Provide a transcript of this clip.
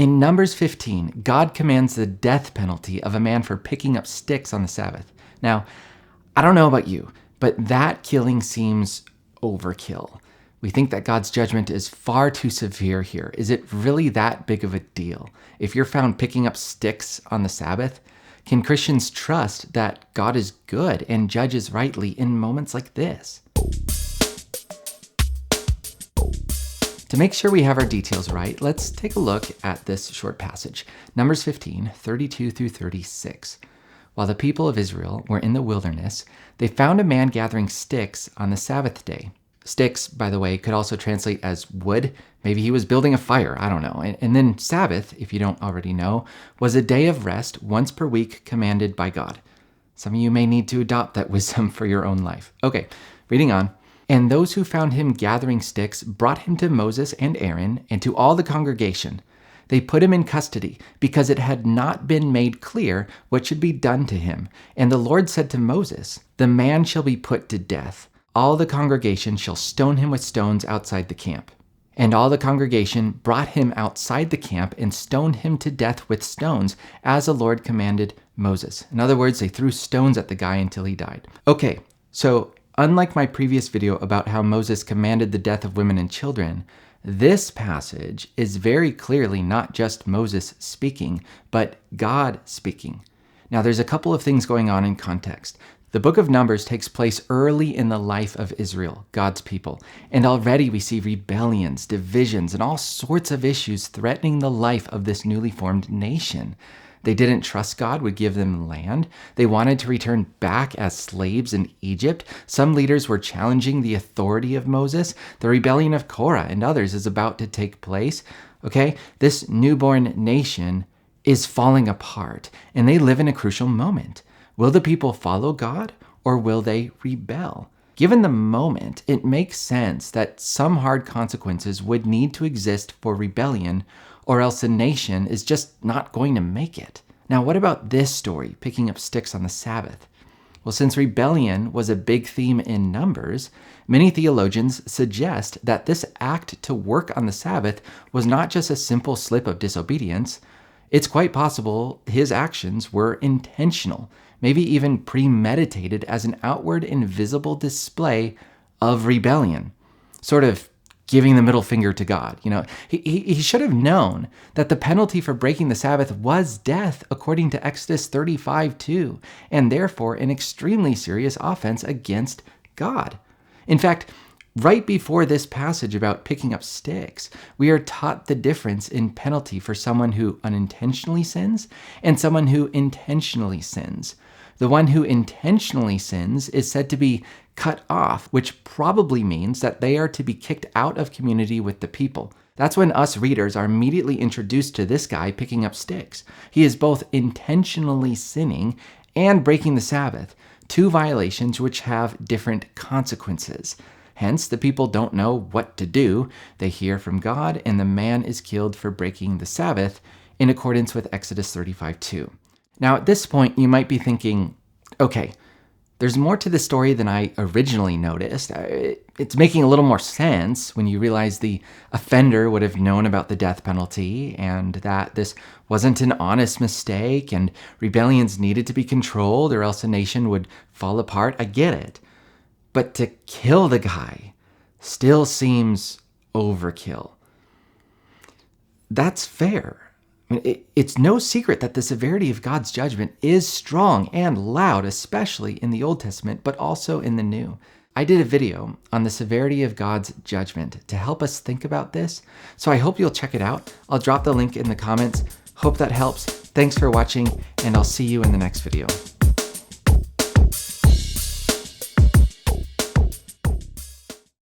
In Numbers 15, God commands the death penalty of a man for picking up sticks on the Sabbath. Now, I don't know about you, but that killing seems overkill. We think that God's judgment is far too severe here. Is it really that big of a deal? If you're found picking up sticks on the Sabbath, can Christians trust that God is good and judges rightly in moments like this? To make sure we have our details right, let's take a look at this short passage. Numbers 15, 32 through 36. While the people of Israel were in the wilderness, they found a man gathering sticks on the Sabbath day. Sticks, by the way, could also translate as wood. Maybe he was building a fire, I don't know. And then Sabbath, if you don't already know, was a day of rest once per week commanded by God. Some of you may need to adopt that wisdom for your own life. Okay, reading on. And those who found him gathering sticks brought him to Moses and Aaron and to all the congregation. They put him in custody because it had not been made clear what should be done to him. And the Lord said to Moses, "The man shall be put to death. All the congregation shall stone him with stones outside the camp." And all the congregation brought him outside the camp and stoned him to death with stones, as the Lord commanded Moses. In other words, they threw stones at the guy until he died. Okay, so unlike my previous video about how Moses commanded the death of women and children, this passage is very clearly not just Moses speaking, but God speaking. Now, there's a couple of things going on in context. The book of Numbers takes place early in the life of Israel, God's people, and already we see rebellions, divisions, and all sorts of issues threatening the life of this newly formed nation. They didn't trust God would give them land. They wanted to return back as slaves in Egypt. Some leaders were challenging the authority of Moses. The rebellion of Korah and others is about to take place. Okay, this newborn nation is falling apart, and they live in a crucial moment. Will the people follow God, or will they rebel? Given the moment, it makes sense that some hard consequences would need to exist for rebellion, or else the nation is just not going to make it. Now, what about this story, picking up sticks on the Sabbath? Well, since rebellion was a big theme in Numbers, many theologians suggest that this act to work on the Sabbath was not just a simple slip of disobedience. It's quite possible his actions were intentional, maybe even premeditated as an outward and visible display of rebellion, sort of giving the middle finger to God. He should have known that the penalty for breaking the Sabbath was death, according to Exodus 35:2, and therefore an extremely serious offense against God. In fact, right before this passage about picking up sticks, we are taught the difference in penalty for someone who unintentionally sins and someone who intentionally sins. The one who intentionally sins is said to be cut off, which probably means that they are to be kicked out of community with the people. That's when us readers are immediately introduced to this guy picking up sticks. He is both intentionally sinning and breaking the Sabbath, two violations which have different consequences. Hence, the people don't know what to do. They hear from God, and the man is killed for breaking the Sabbath in accordance with Exodus 35:2. Now, at this point, you might be thinking, okay, there's more to the story than I originally noticed. It's making a little more sense when you realize the offender would have known about the death penalty and that this wasn't an honest mistake and rebellions needed to be controlled or else a nation would fall apart. I get it. But to kill the guy still seems overkill. That's fair. It's no secret that the severity of God's judgment is strong and loud, especially in the Old Testament, but also in the New. I did a video on the severity of God's judgment to help us think about this, so I hope you'll check it out. I'll drop the link in the comments. Hope that helps. Thanks for watching, and I'll see you in the next video.